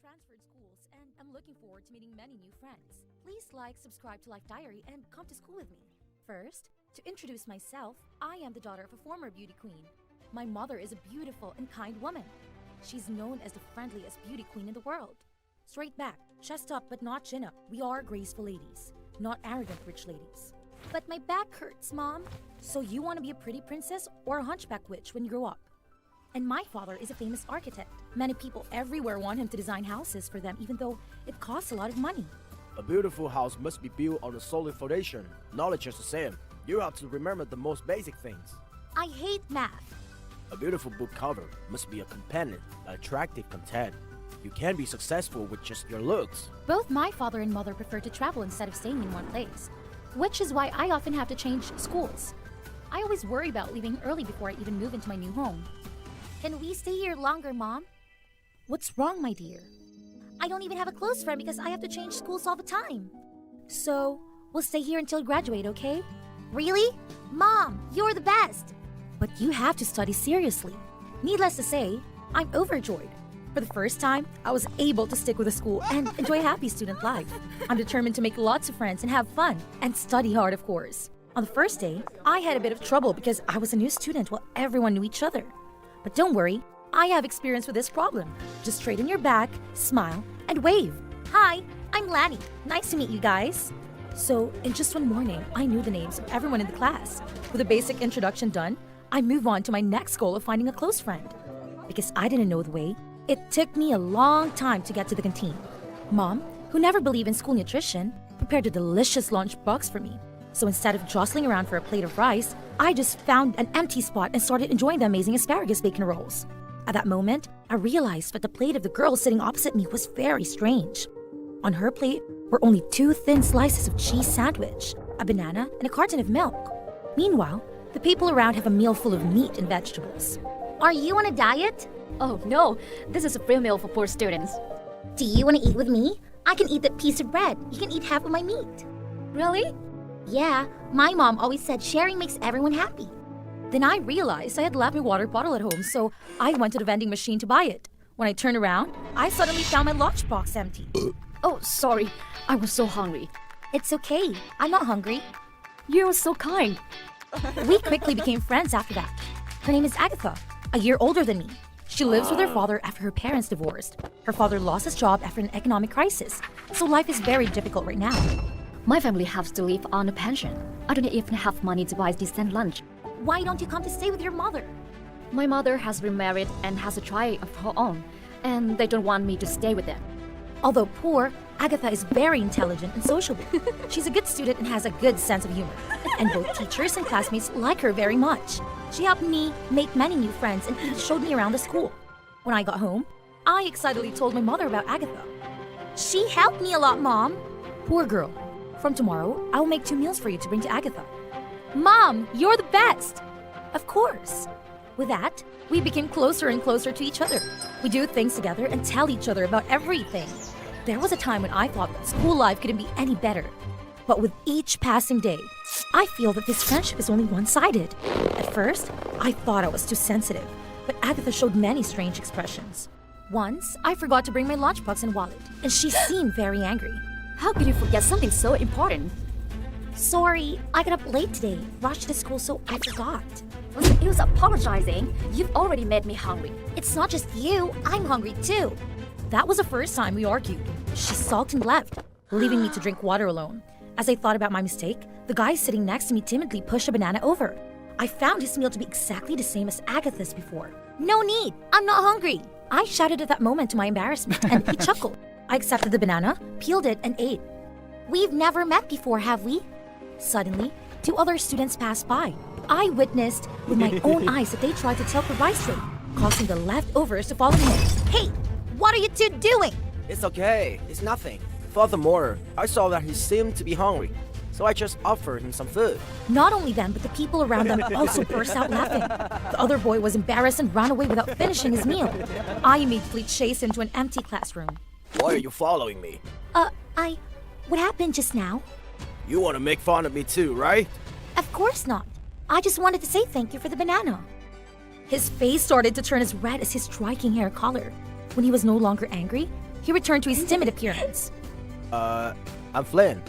transferred schools and I'm looking forward to meeting many new friends. Please like, subscribe to Life Diary, and come to school with me. First, to introduce myself, I am the daughter of a former beauty queen. My mother is a beautiful and kind woman. She's known as the friendliest beauty queen in the world. Straight back, chest up but not chin up, we are graceful ladies, not arrogant rich ladies. But my back hurts, Mom. So you want to be a pretty princess or a hunchback witch when you grow up? And my father is a famous architect. Many people everywhere want him to design houses for them, even though it costs a lot of money. A beautiful house must be built on a solid foundation. Knowledge is the same. You have to remember the most basic things. I hate math. A beautiful book cover must be a companion, attractive content. You can be successful with just your looks. Both my father and mother prefer to travel instead of staying in one place, which is why I often have to change schools. I always worry about leaving early before I even move into my new home. Can we stay here longer, Mom? What's wrong, my dear? I don't even have a close friend because I have to change schools all the time. So, we'll stay here until you graduate, okay? Really? Mom, you're the best! But you have to study seriously. Needless to say, I'm overjoyed. For the first time, I was able to stick with a school and enjoy happy student life. I'm determined to make lots of friends and have fun, and study hard, of course. On the first day, I had a bit of trouble because I was a new student while everyone knew each other. But don't worry, I have experience with this problem. Just straighten your back, smile, and wave. Hi, I'm Lanny. Nice to meet you guys. So, in just one morning, I knew the names of everyone in the class. With a basic introduction done, I move on to my next goal of finding a close friend. Because I didn't know the way, it took me a long time to get to the canteen. Mom, who never believed in school nutrition, prepared a delicious lunch box for me. So instead of jostling around for a plate of rice, I just found an empty spot and started enjoying the amazing asparagus bacon rolls. At that moment, I realized that the plate of the girl sitting opposite me was very strange. On her plate were only 2 thin slices of cheese sandwich, a banana, and a carton of milk. Meanwhile, the people around have a meal full of meat and vegetables. Are you on a diet? Oh no, this is a free meal for poor students. Do you want to eat with me? I can eat that piece of bread. You can eat half of my meat. Really? Yeah, my mom always said sharing makes everyone happy. Then I realized I had left my water bottle at home, so I went to the vending machine to buy it. When I turned around, I suddenly found my lunchbox empty. Oh, sorry. I was so hungry. It's okay. I'm not hungry. You were so kind. We quickly became friends after that. Her name is Agatha, a year older than me. She lives with her father after her parents divorced. Her father lost his job after an economic crisis, so life is very difficult right now. My family has to live on a pension. I don't even have money to buy decent lunch. Why don't you come to stay with your mother? My mother has remarried and has a child of her own, and they don't want me to stay with them. Although poor, Agatha is very intelligent and sociable. She's a good student and has a good sense of humor. And both teachers and classmates like her very much. She helped me make many new friends and even showed me around the school. When I got home, I excitedly told my mother about Agatha. She helped me a lot, Mom. Poor girl. From tomorrow, I will make 2 meals for you to bring to Agatha. Mom, you're the best! Of course. With that, we became closer and closer to each other. We do things together and tell each other about everything. There was a time when I thought that school life couldn't be any better. But with each passing day, I feel that this friendship is only one-sided. At first, I thought I was too sensitive, but Agatha showed many strange expressions. Once, I forgot to bring my lunchbox and wallet, and she seemed very angry. How could you forget something so important? Sorry, I got up late today, rushed to school, so I forgot. What's the use apologizing? You've already made me hungry. It's not just you, I'm hungry too. That was the first time we argued. She sulked and left, leaving me to drink water alone. As I thought about my mistake, the guy sitting next to me timidly pushed a banana over. I found his meal to be exactly the same as Agatha's before. No need, I'm not hungry. I shouted at that moment to my embarrassment, and he chuckled. I accepted the banana, peeled it, and ate. We've never met before, have we? Suddenly, 2 other students passed by. I witnessed with my own eyes that they tried to tilt the rice tray, causing the leftovers to fall in me. Hey, what are you 2 doing? It's okay, it's nothing. Furthermore, I saw that he seemed to be hungry, so I just offered him some food. Not only them, but the people around them also burst out laughing. The other boy was embarrassed and ran away without finishing his meal. I immediately chased him to an empty classroom. Why are you following me? What happened just now? You want to make fun of me too, right? Of course not. I just wanted to say thank you for the banana. His face started to turn as red as his striking hair color. When he was no longer angry, he returned to his timid appearance. I'm Flynn.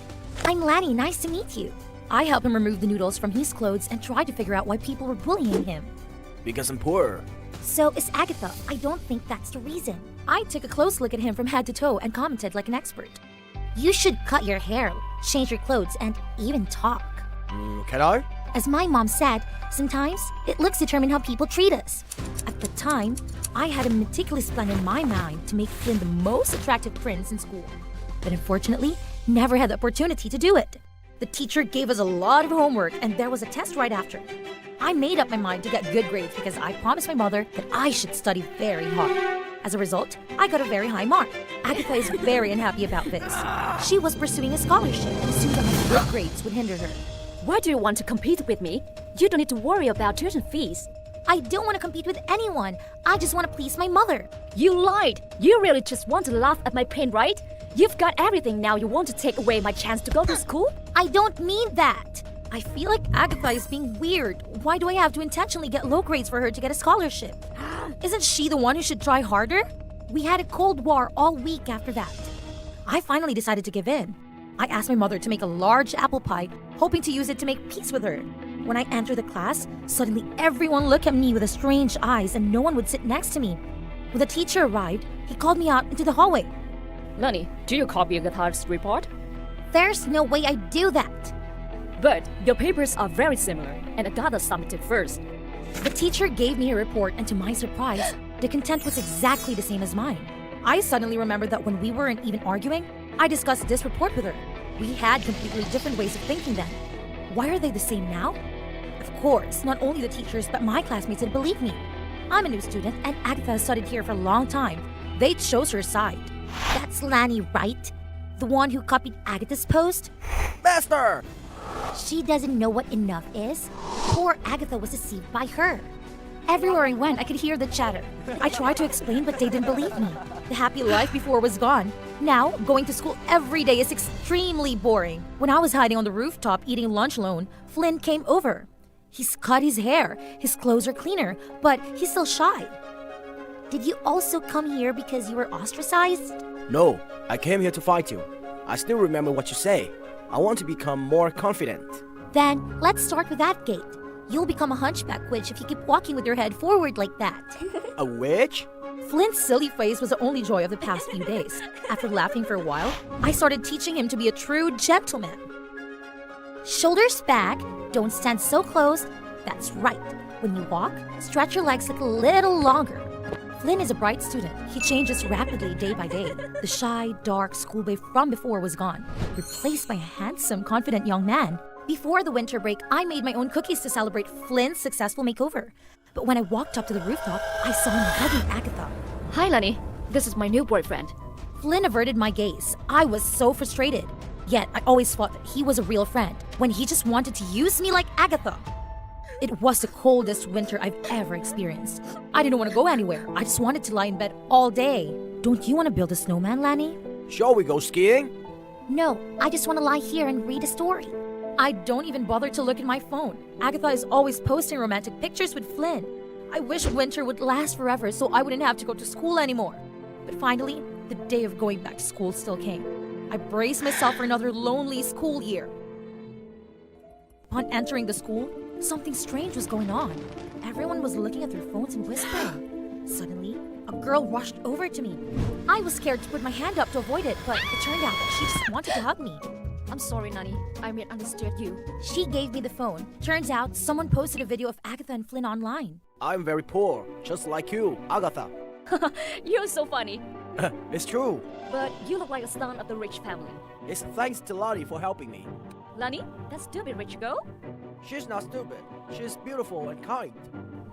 I'm Lanny, nice to meet you. I helped him remove the noodles from his clothes and tried to figure out why people were bullying him. Because I'm poor. So is Agatha. I don't think that's the reason. I took a close look at him from head to toe and commented like an expert. You should cut your hair, change your clothes, and even talk. Can I? As my mom said, sometimes it looks determine how people treat us. At the time, I had a meticulous plan in my mind to make Flynn the most attractive prince in school. But unfortunately, never had the opportunity to do it. The teacher gave us a lot of homework and there was a test right after. I made up my mind to get good grades because I promised my mother that I should study very hard. As a result, I got a very high mark. Agatha is very unhappy about this. She was pursuing a scholarship and assumed that my good grades would hinder her. Why do you want to compete with me? You don't need to worry about tuition fees. I don't want to compete with anyone. I just want to please my mother. You lied! You really just want to laugh at my pain, right? You've got everything now. You want to take away my chance to go to school? I don't mean that. I feel like Agatha is being weird. Why do I have to intentionally get low grades for her to get a scholarship? Isn't she the one who should try harder? We had a Cold War all week after that. I finally decided to give in. I asked my mother to make a large apple pie, hoping to use it to make peace with her. When I entered the class, suddenly everyone looked at me with strange eyes and no one would sit next to me. When the teacher arrived, he called me out into the hallway. Lani, do you copy Agatha's report? There's no way I do that. But your papers are very similar, and Agatha submitted first. The teacher gave me a report, and to my surprise, the content was exactly the same as mine. I suddenly remembered that when we weren't even arguing, I discussed this report with her. We had completely different ways of thinking then. Why are they the same now? Of course, not only the teachers, but my classmates didn't believe me. I'm a new student, and Agatha studied here for a long time. They chose her side. That's Lanny, right? The one who copied Agatha's post? Master! She doesn't know what enough is. Poor Agatha was deceived by her. Everywhere I went, I could hear the chatter. I tried to explain, but they didn't believe me. The happy life before was gone. Now, going to school every day is extremely boring. When I was hiding on the rooftop eating lunch alone, Flynn came over. He's cut his hair, his clothes are cleaner, but he's still shy. Did you also come here because you were ostracized? No, I came here to fight you. I still remember what you say. I want to become more confident. Then, let's start with that gait. You'll become a hunchback witch if you keep walking with your head forward like that. A witch? Flynn's silly face was the only joy of the past few days. After laughing for a while, I started teaching him to be a true gentleman. Shoulders back, don't stand so close. That's right. When you walk, stretch your legs like a little longer. Flynn is a bright student. He changes rapidly day by day. The shy, dark schoolboy from before was gone, replaced by a handsome, confident young man. Before the winter break, I made my own cookies to celebrate Flynn's successful makeover. But when I walked up to the rooftop, I saw him hugging Agatha. Hi, Lani. This is my new boyfriend. Flynn averted my gaze. I was so frustrated. Yet, I always thought that he was a real friend, when he just wanted to use me like Agatha. It was the coldest winter I've ever experienced. I didn't want to go anywhere. I just wanted to lie in bed all day. Don't you want to build a snowman, Lanny? Shall we go skiing? No, I just want to lie here and read a story. I don't even bother to look at my phone. Agatha is always posting romantic pictures with Flynn. I wish winter would last forever so I wouldn't have to go to school anymore. But finally, the day of going back to school still came. I braced myself for another lonely school year. Upon entering the school, something strange was going on. Everyone was looking at their phones and whispering. Suddenly, a girl rushed over to me. I was scared to put my hand up to avoid it, but it turned out that she just wanted to hug me. I'm sorry, Lani. I misunderstood you. She gave me the phone. Turns out someone posted a video of Agatha and Flynn online. I'm very poor, just like you, Agatha. You're so funny. It's true. But you look like a son of the rich family. It's thanks to Lottie for helping me. Lani, that stupid rich girl? She's not stupid. She's beautiful and kind.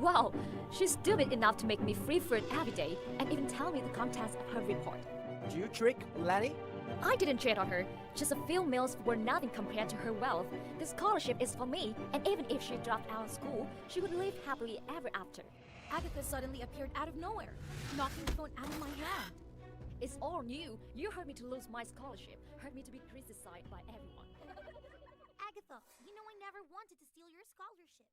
Wow, she's stupid enough to make me free fruit every day and even tell me the contents of her report. Do you trick Lanny? I didn't cheat on her. Just a few meals were nothing compared to her wealth. The scholarship is for me, and even if she dropped out of school, she would live happily ever after. Agatha suddenly appeared out of nowhere, knocking the phone out of my hand. It's all new. You hurt me to lose my scholarship, hurt me to be criticized by everyone. Agatha, you know I never wanted to steal your scholarship.